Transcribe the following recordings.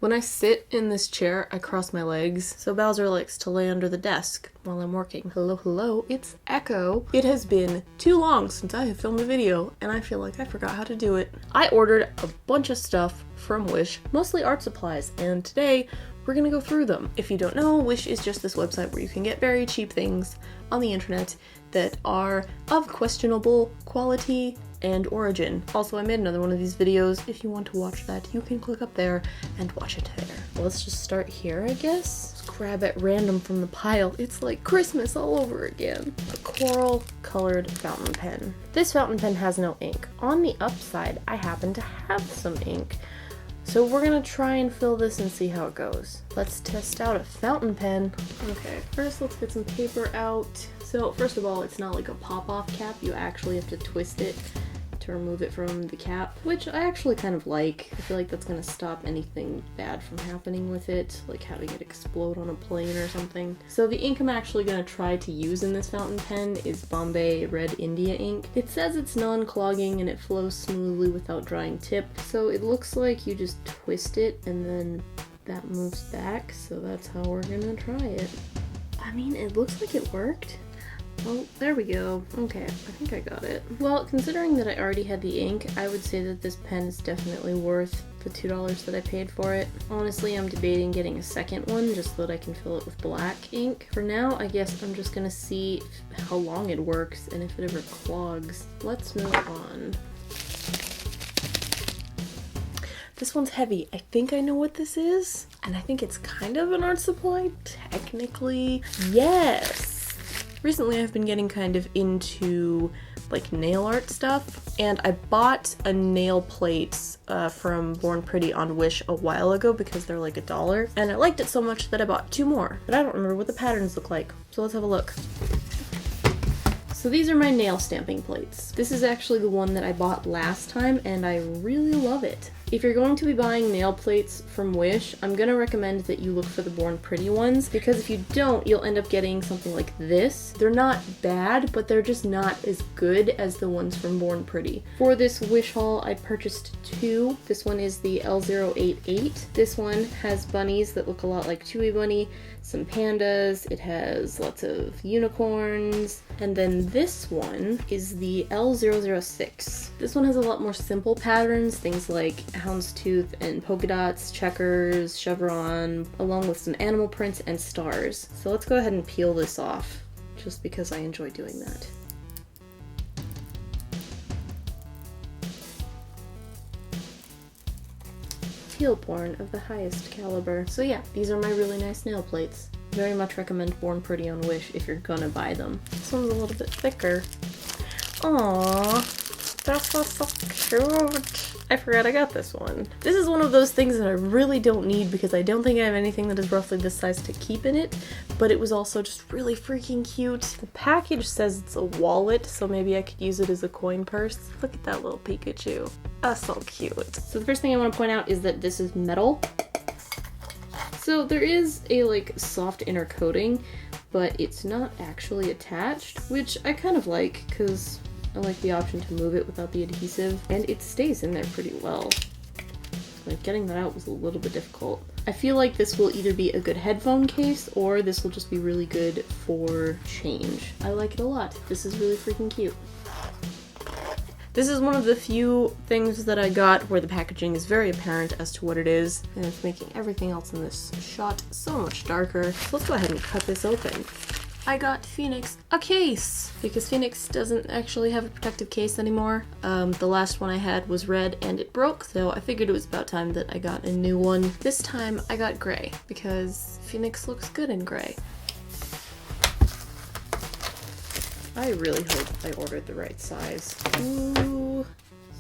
When I sit in this chair, I cross my legs, so Bowser likes to lay under the desk while I'm working. Hello, hello, it's Echo. It has been too long since I have filmed a video, and I feel like I forgot how to do it. I ordered a bunch of stuff from Wish, mostly art supplies, and today we're gonna go through them. If you don't know, Wish is just this website where you can get very cheap things on the internet that are of questionable quality and origin. Also, I made another one of these videos. If you want to watch that, you can click up there and watch it there. Well, let's just start here, I guess. Just grab at random from the pile. It's like Christmas all over again. A coral colored fountain pen. This fountain pen has no ink. On the upside, I happen to have some ink. So we're gonna try and fill this and see how it goes. Let's test out a fountain pen. Okay, first let's get some paper out. So first of all, it's not like a pop-off cap. You actually have to twist it to remove it from the cap, which I actually kind of like. I feel like that's gonna stop anything bad from happening with it, like having it explode on a plane or something. So the ink I'm actually gonna try to use in this fountain pen is Bombay Red India ink. It says it's non-clogging and it flows smoothly without drying tip, so it looks like you just twist it and then that moves back, so that's how we're gonna try it. I mean, it looks like it worked. Oh, there we go. Okay, I think I got it. Well, considering that I already had the ink, I would say that this pen is definitely worth the $2 that I paid for it. Honestly, I'm debating getting a second one just so that I can fill it with black ink. For now, I guess I'm just gonna see how long it works and if it ever clogs. Let's move on. This one's heavy. I think I know what this is, and I think it's kind of an art supply, technically. Yes! Recently I've been getting kind of into like nail art stuff, and I bought a nail plates from Born Pretty on Wish a while ago because they're like $1, and I liked it so much that I bought 2 more, but I don't remember what the patterns look like, so let's have a look. So these are my nail stamping plates. This is actually the one that I bought last time, and I really love it. If you're going to be buying nail plates from Wish, I'm gonna recommend that you look for the Born Pretty ones, because if you don't, you'll end up getting something like this. They're not bad, but they're just not as good as the ones from Born Pretty. For this Wish haul, I purchased 2. This one is the L088. This one has bunnies that look a lot like Chewy Bunny, some pandas, it has lots of unicorns, and then this one is the L006. This one has a lot more simple patterns, things like houndstooth and polka dots, checkers, chevron, along with some animal prints and stars. So let's go ahead and peel this off, just because I enjoy doing that. Peel born of the highest caliber. So yeah, these are my really nice nail plates. Very much recommend Born Pretty on Wish if you're gonna buy them. This one's a little bit thicker. Aww, that's so cute. I forgot I got this one. This is one of those things that I really don't need because I don't think I have anything that is roughly this size to keep in it, but it was also just really freaking cute. The package says it's a wallet, so maybe I could use it as a coin purse. Look at that little Pikachu. Oh, so cute. So the first thing I want to point out is that this is metal. So there is a like soft inner coating, but it's not actually attached, which I kind of like because I like the option to move it without the adhesive, and it stays in there pretty well. Like, getting that out was a little bit difficult. I feel like this will either be a good headphone case, or this will just be really good for change. I like it a lot. This is really freaking cute. This is one of the few things that I got where the packaging is very apparent as to what it is, and it's making everything else in this shot so much darker. So let's go ahead and cut this open. I got Phoenix a case, because Phoenix doesn't actually have a protective case anymore. The last one I had was red and it broke, so I figured it was about time that I got a new one. This time I got gray, because Phoenix looks good in gray. I really hope I ordered the right size. Ooh,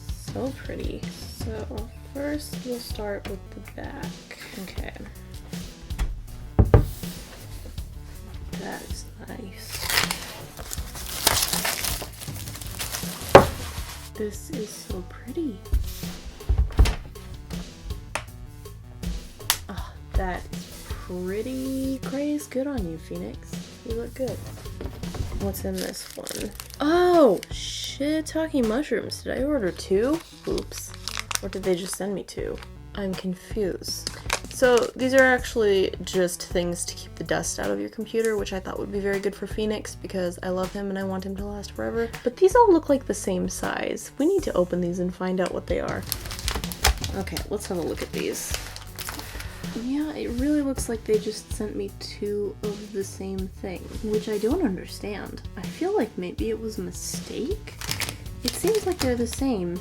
so pretty. So first we'll start with the back. Okay. That is nice. This is so pretty. Oh, that is pretty. Gray is good on you, Phoenix. You look good. What's in this one? Oh, shiitake mushrooms. Did I order 2? Oops. Or did they just send me 2? I'm confused. So these are actually just things to keep the dust out of your computer, which I thought would be very good for Phoenix because I love him and I want him to last forever. But these all look like the same size. We need to open these and find out what they are. Okay, let's have a look at these. Yeah, it really looks like they just sent me 2 of the same thing, which I don't understand. I feel like maybe it was a mistake? It seems like they're the same.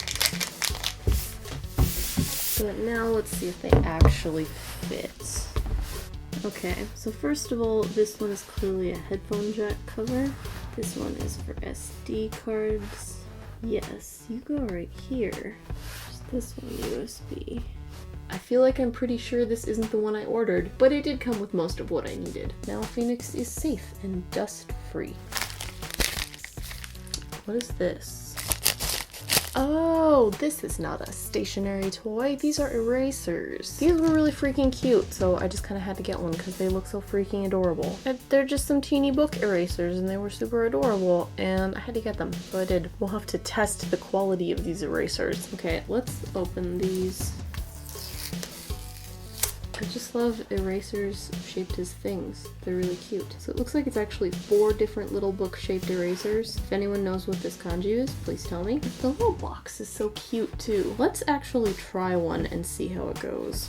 But now let's see if they actually fit. Okay, so first of all, this one is clearly a headphone jack cover. This one is for SD cards. Yes, you go right here. There's this one USB. I feel like I'm pretty sure this isn't the one I ordered, but it did come with most of what I needed. Now Phoenix is safe and dust-free. What is this? Oh, this is not a stationary toy. These are erasers. These were really freaking cute, so I just kind of had to get one because they look so freaking adorable. They're just some teeny book erasers and they were super adorable and I had to get them, so I did. We'll have to test the quality of these erasers. Okay, let's open these. I just love erasers shaped as things. They're really cute. So it looks like it's actually 4 different little book-shaped erasers. If anyone knows what this kanji is, please tell me. The little box is so cute too. Let's actually try one and see how it goes.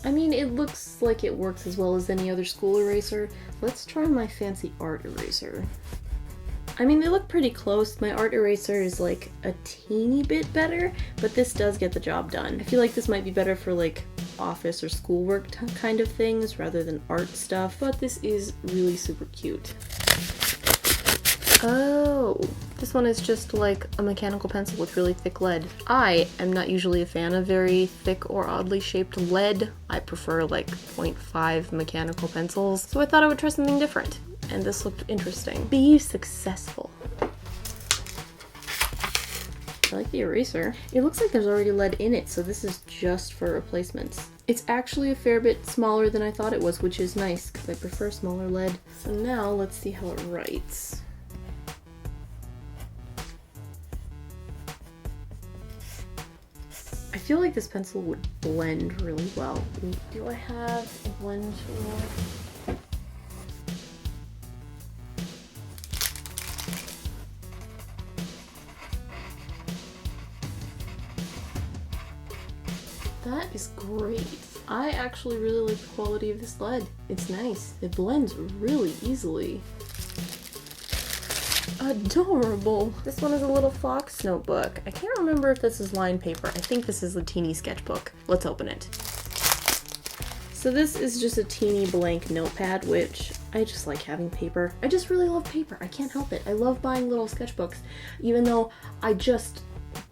I mean, it looks like it works as well as any other school eraser. Let's try my fancy art eraser. I mean, they look pretty close. My art eraser is like a teeny bit better, but this does get the job done. I feel like this might be better for like office or schoolwork kind of things rather than art stuff, but this is really super cute. Oh, this one is just like a mechanical pencil with really thick lead. I am not usually a fan of very thick or oddly shaped lead. I prefer like 0.5 mechanical pencils, so I thought I would try something different. And this looked interesting. Be successful. I like the eraser. It looks like there's already lead in it, so this is just for replacements. It's actually a fair bit smaller than I thought it was, which is nice because I prefer smaller lead. So now let's see how it writes. I feel like this pencil would blend really well. Do I have a blend tool? That is great. I actually really like the quality of this lead. It's nice. It blends really easily. Adorable. This one is a little fox notebook. I can't remember if this is lined paper. I think this is a teeny sketchbook. Let's open it. So this is just a teeny blank notepad, which I just like having paper. I just really love paper. I can't help it. I love buying little sketchbooks, even though I just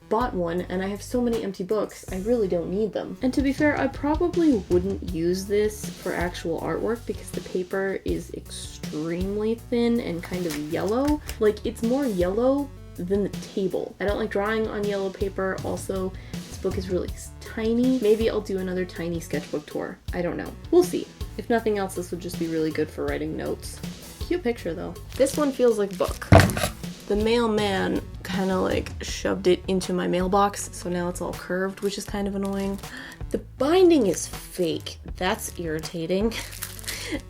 bought one and I have so many empty books, I really don't need them. And to be fair, I probably wouldn't use this for actual artwork because the paper is extremely thin and kind of yellow. Like, it's more yellow than the table. I don't like drawing on yellow paper. Also, this book is really tiny. Maybe I'll do another tiny sketchbook tour. I don't know. We'll see. If nothing else, this would just be really good for writing notes. Cute picture though. This one feels like a book. The mailman kind of like shoved it into my mailbox, so now it's all curved, which is kind of annoying. The binding is fake. That's irritating.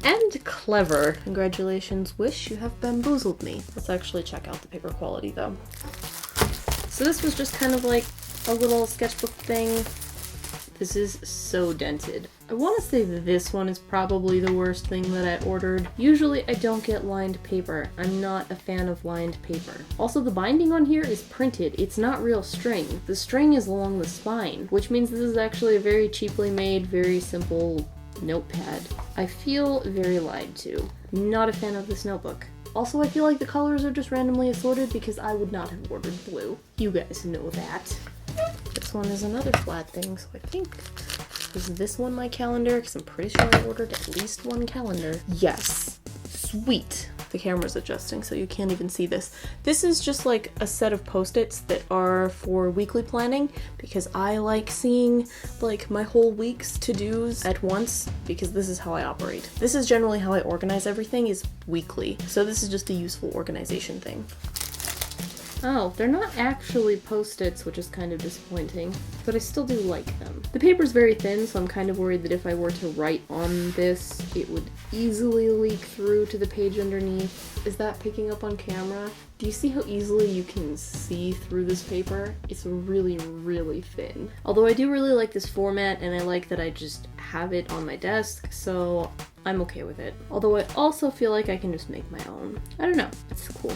And clever. Congratulations, Wish, you have bamboozled me. Let's actually check out the paper quality though. So this was just kind of like a little sketchbook thing. This is so dented. I want to say that this one is probably the worst thing that I ordered. Usually I don't get lined paper. I'm not a fan of lined paper. Also, the binding on here is printed. It's not real string. The string is along the spine, which means this is actually a very cheaply made, very simple notepad. I feel very lied to. Not a fan of this notebook. Also, I feel like the colors are just randomly assorted because I would not have ordered blue. You guys know that. This one is another flat thing, so I think, is this one my calendar? Because I'm pretty sure I ordered at least one calendar. Yes. Sweet. The camera's adjusting, so you can't even see this. This is just like a set of Post-its that are for weekly planning, because I like seeing like my whole week's to-dos at once, because this is how I operate. This is generally how I organize everything, is weekly. So this is just a useful organization thing. Oh, they're not actually Post-its, which is kind of disappointing, but I still do like them. The paper's very thin, so I'm kind of worried that if I were to write on this, it would easily leak through to the page underneath. Is that picking up on camera? Do you see how easily you can see through this paper? It's really, really thin. Although I do really like this format, and I like that I just have it on my desk, so I'm okay with it. Although I also feel like I can just make my own. I don't know, it's cool.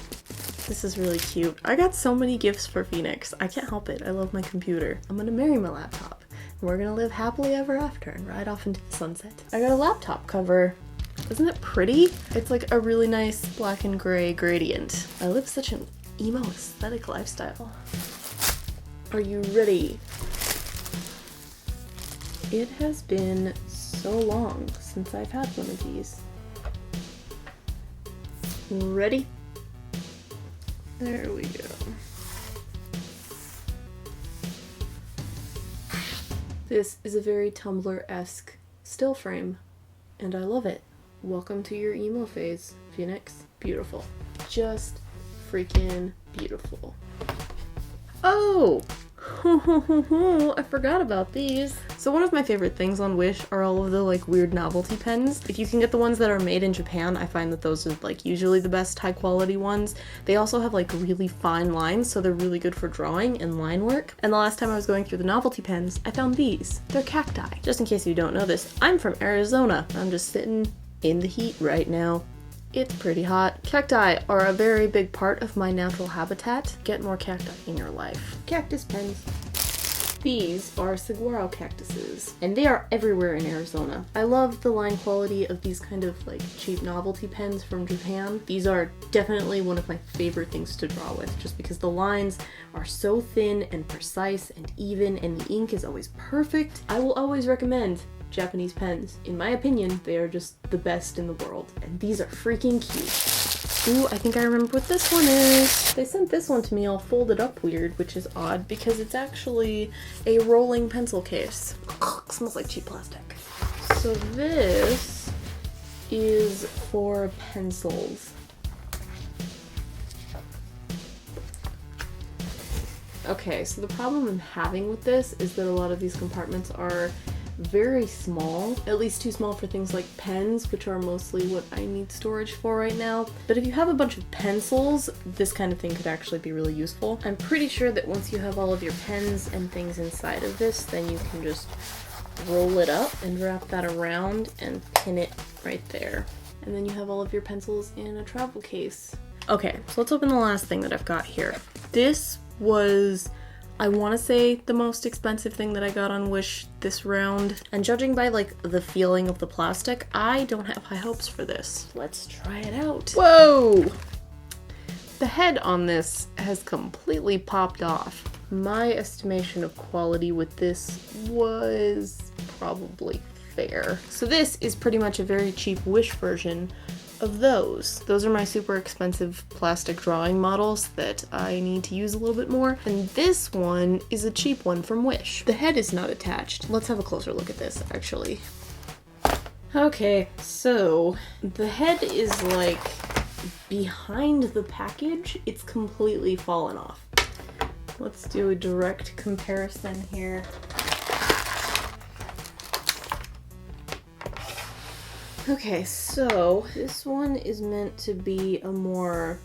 This is really cute. I got so many gifts for Phoenix. I can't help it. I love my computer. I'm gonna marry my laptop. And we're gonna live happily ever after and ride off into the sunset. I got a laptop cover. Isn't it pretty? It's like a really nice black and gray gradient. I live such an emo aesthetic lifestyle. Are you ready? It has been so long since I've had one of these. Ready? There we go. This is a very Tumblr-esque still frame, and I love it. Welcome to your emo phase, Phoenix. Beautiful. Just freaking beautiful. Oh! I forgot about these. So one of my favorite things on Wish are all of the like weird novelty pens. If you can get the ones that are made in Japan, I find that those are like usually the best high quality ones. They also have like really fine lines, so they're really good for drawing and line work. And the last time I was going through the novelty pens, I found these. They're cacti. Just in case you don't know this, I'm from Arizona. I'm just sitting in the heat right now. It's pretty hot. Cacti are a very big part of my natural habitat. Get more cacti in your life. Cactus pens. These are saguaro cactuses, and they are everywhere in Arizona. I love the line quality of these kind of like cheap novelty pens from Japan. These are definitely one of my favorite things to draw with, just because the lines are so thin and precise and even, and the ink is always perfect. I will always recommend Japanese pens. In my opinion, they are just the best in the world, and these are freaking cute. Ooh, I think I remember what this one is. They sent this one to me all folded up weird, which is odd because it's actually a rolling pencil case. Ugh, smells like cheap plastic. So this is for pencils. Okay, so the problem I'm having with this is that a lot of these compartments are very small, at least too small for things like pens, which are mostly what I need storage for right now. But if you have a bunch of pencils, this kind of thing could actually be really useful. I'm pretty sure that once you have all of your pens and things inside of this, then you can just roll it up and wrap that around and pin it right there. And then you have all of your pencils in a travel case. Okay, so let's open the last thing that I've got here. This was, I want to say, the most expensive thing that I got on Wish this round. And judging by like the feeling of the plastic, I don't have high hopes for this. Let's try it out. Whoa! The head on this has completely popped off. My estimation of quality with this was probably fair. So this is pretty much a very cheap Wish version of those. Those are my super expensive plastic drawing models that I need to use a little bit more. And this one is a cheap one from Wish. The head is not attached. Let's have a closer look at this, actually. Okay, so the head is like behind the package. It's completely fallen off. Let's do a direct comparison here. Okay, so this one is meant to be a more,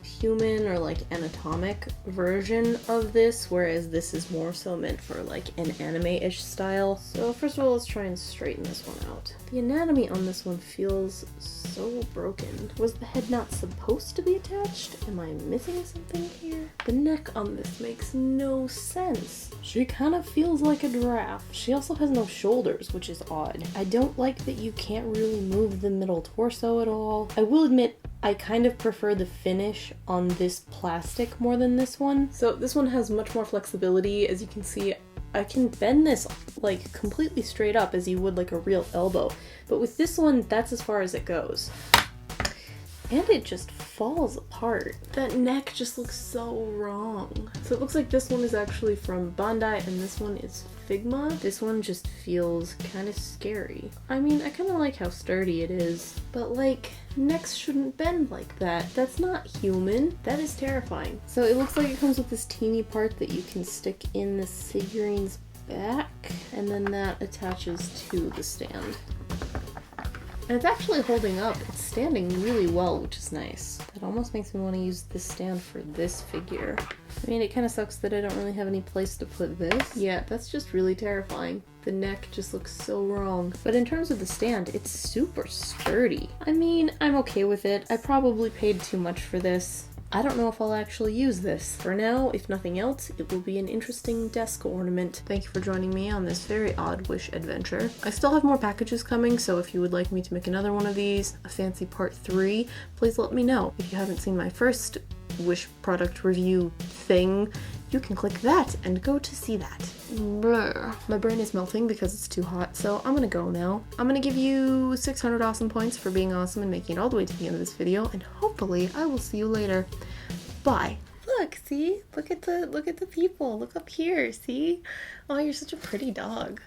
human or like anatomic version of this, whereas this is more so meant for like an anime-ish style. So first of all, let's try and straighten this one out. The anatomy on this one feels so broken. Was the head not supposed to be attached? Am I missing something here? The neck on this makes no sense. She kind of feels like a giraffe. She also has no shoulders, which is odd. I don't like that you can't really move the middle torso at all. I will admit, I kind of prefer the finish on this plastic more than this one. So this one has much more flexibility. As you can see, I can bend this like completely straight up as you would like a real elbow. But with this one, that's as far as it goes. And it just falls apart. That neck just looks so wrong. So it looks like this one is actually from Bandai and this one is Figma. This one just feels kind of scary. I mean, I kind of like how sturdy it is, but like, necks shouldn't bend like that. That's not human. That is terrifying. So it looks like it comes with this teeny part that you can stick in the figurine's back, and then that attaches to the stand. And it's actually holding up. It's standing really well, which is nice. It almost makes me want to use this stand for this figure. I mean, it kind of sucks that I don't really have any place to put this. Yeah, that's just really terrifying. The neck just looks so wrong. But in terms of the stand, it's super sturdy. I mean, I'm okay with it. I probably paid too much for this. I don't know if I'll actually use this. For now, if nothing else, it will be an interesting desk ornament. Thank you for joining me on this very odd wish adventure. I still have more packages coming, so if you would like me to make another one of these, a fancy part 3, please let me know. If you haven't seen my first wish product review thing, you can click that and go to see that. Blur. My brain is melting because it's too hot, so I'm gonna go now. I'm gonna give you 600 awesome points for being awesome and making it all the way to the end of this video, and hopefully I will see you later. Bye. Look, see? Look at the people. Look up here, see? Oh, you're such a pretty dog.